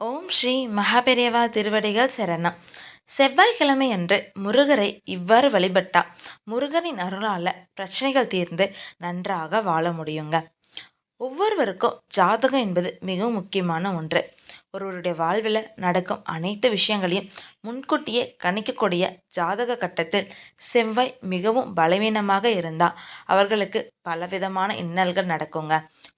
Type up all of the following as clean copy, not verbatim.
ஓம் ஸ்ரீ மகாபெரியவா திருவடிகள் சரணம். செவ்வாய்க்கிழமை அன்று முருகரை இவ்வாறு வழிபட்டா முருகனின் அருளால பிரச்சனைகள் தீர்ந்து நன்றாக வாழ முடியுங்க. ஒவ்வொருவருக்கும் ஜாதகம் என்பது மிகவும் முக்கியமான ஒன்று. ஒருவருடைய வாழ்வில் நடக்கும் அனைத்து விஷயங்களையும் முன்கூட்டியே கணிக்கக்கூடிய ஜாதக கட்டத்தில் செவ்வாய் மிகவும் பலவீனமாக இருந்தால் அவர்களுக்கு பலவிதமான இன்னல்கள் நடக்குங்க.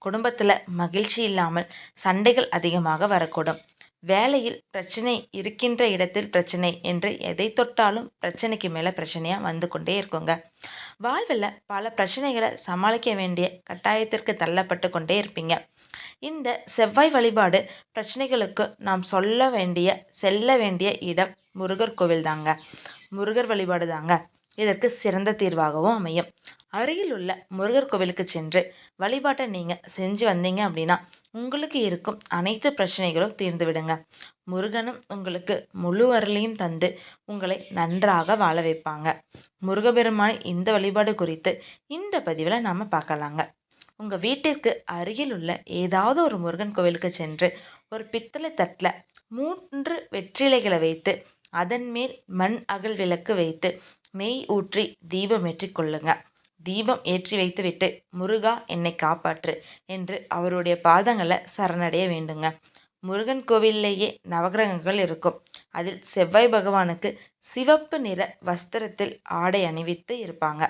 குடும்பத்தில் மகிழ்ச்சி இல்லாமல் சண்டைகள் அதிகமாக வரக்கூடும். வேலையில் பிரச்சனை, இருக்கின்ற இடத்தில் பிரச்சனை என்று எதை தொட்டாலும் பிரச்சனைக்கு மேலே பிரச்சனையாக வந்து கொண்டே இருக்குங்க. வாழ்வில் பல பிரச்சனைகளை சமாளிக்க வேண்டிய கட்டாயத்திற்கு தள்ளப்பட்டு கொண்டே இருப்பீங்க. இந்த செவ்வாய் வழிபாடு பிரச்சனைகளுக்கு நாம் செல்ல வேண்டிய இடம் முருகர் கோவில் தாங்க. முருகர் வழிபாடு தாங்க இதற்கு சிறந்த தீர்வாகவும் அமையும். அருகில் உள்ள முருகர் கோவிலுக்கு சென்று வழிபாட்டை நீங்கள் செஞ்சு வந்தீங்க அப்படின்னா உங்களுக்கு இருக்கும் அனைத்து பிரச்சனைகளும் தீர்ந்து விடுங்க. முருகனும் உங்களுக்கு முழு அருளையும் தந்து உங்களை நன்றாக வாழ வைப்பாங்க. முருகபெருமான் இந்த வழிபாடு குறித்து இந்த பதிவில் நாம் பார்க்கலாங்க. உங்கள் வீட்டிற்கு அருகில் உள்ள ஏதாவது ஒரு முருகன் கோவிலுக்கு சென்று ஒரு பித்தளை தட்டில் 3 வெற்றிலைகளை வைத்து அதன் மேல் மண் அகல் விளக்கு வைத்து நெய் ஊற்றி தீபம் ஏற்றி கொள்ளுங்க. தீபம் ஏற்றி வைத்துவிட்டு முருகா என்னை காப்பாற்று என்று அவருடைய பாதங்களை சரணடைய வேண்டுங்க. முருகன் கோவிலேயே நவகிரகங்கள் இருக்கும். அதில் செவ்வாய் பகவானுக்கு சிவப்பு நிற வஸ்திரத்தில் ஆடை அணிவித்து இருப்பாங்க.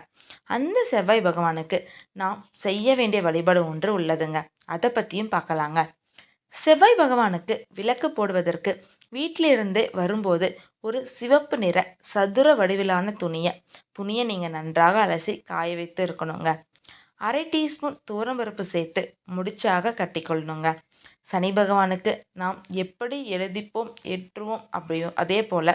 அந்த செவ்வாய் பகவானுக்கு நாம் செய்ய வேண்டிய வழிபாடு ஒன்று உள்ளதுங்க. அதை பற்றியும் பார்க்கலாங்க. செவ்வாய் பகவானுக்கு விளக்கு போடுவதற்கு வீட்டிலிருந்து வரும்போது ஒரு சிவப்பு நிற சதுர வடிவிலான துணியை நீங்கள் நன்றாக அலசி காய வைத்து இருக்கணுங்க. 1/2 டீஸ்பூன் துவரம்பருப்பு சேர்த்து முடிச்சாக கட்டிக்கொள்ளணுங்க. சனி பகவானுக்கு நாம் எப்படி எழுதிப்போம் ஏற்றுவோம் அப்படியோ அதே போல்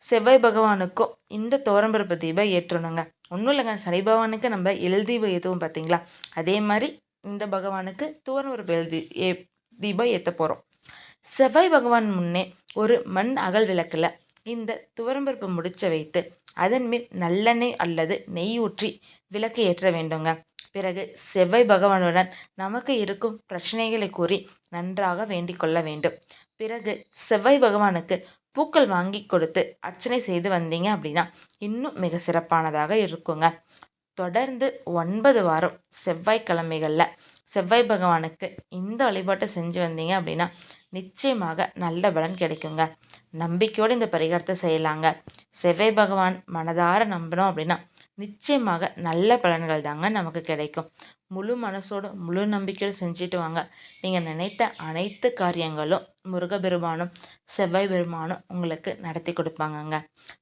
செவ்வாய் பகவானுக்கும் இந்த துவரம்பருப்பு தீபம் ஏற்றணுங்க. ஒன்றும் இல்லைங்க, சனி பகவானுக்கு நம்ம எழுதீபம் ஏற்றுவோம் பார்த்தீங்களா, அதே மாதிரி இந்த பகவானுக்கு துவரம்பருப்பு தீபம் ஏற்ற போகிறோம். செவ்வாய் பகவான் முன்னே ஒரு மண் அகல் விளக்கில் இந்த துவரம்பருப்பு முடிச்ச வைத்து அதன் மேல் நல்லெண்ணெய் அல்லது நெய் ஊற்றி விளக்கு ஏற்ற வேண்டுங்க. பிறகு செவ்வாய் பகவானுடன் நமக்கு இருக்கும் பிரச்சனைகளை கூறி நன்றாக வேண்டிக் கொள்ள வேண்டும். பிறகு செவ்வாய் பகவானுக்கு பூக்கள் வாங்கி கொடுத்து அர்ச்சனை செய்து வந்தீங்க அப்படின்னா இன்னும் மிக சிறப்பானதாக இருக்குங்க. தொடர்ந்து 9 வாரம் செவ்வாய்க்கிழமைகளில் செவ்வாய் பகவானுக்கு இந்த வழிபாட்டை செஞ்சு வந்தீங்க அப்படின்னா நிச்சயமாக நல்ல பலன் கிடைக்குங்க. நம்பிக்கையோடு இந்த பரிகாரத்தை செய்யலாங்க. செவ்வாய் பகவான் மனதார நம்பினோம் அப்படின்னா நிச்சயமாக நல்ல பலன்கள் தாங்க நமக்கு கிடைக்கும். முழு மனசோடு முழு நம்பிக்கையோடு செஞ்சுட்டு வாங்க. நீங்கள் நினைத்த அனைத்து காரியங்களும் முருகபெருமானும் செவ்வாய் பெருமானும் உங்களுக்கு நடத்தி கொடுப்பாங்கங்க.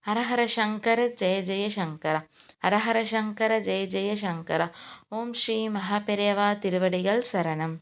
ஹரஹர சங்கர ஜெய ஜெய சங்கரா, ஹரஹர சங்கர ஜெய ஜெய சங்கரா. ஓம் ஸ்ரீ மகாபெரியவா திருவடிகள் சரணம்.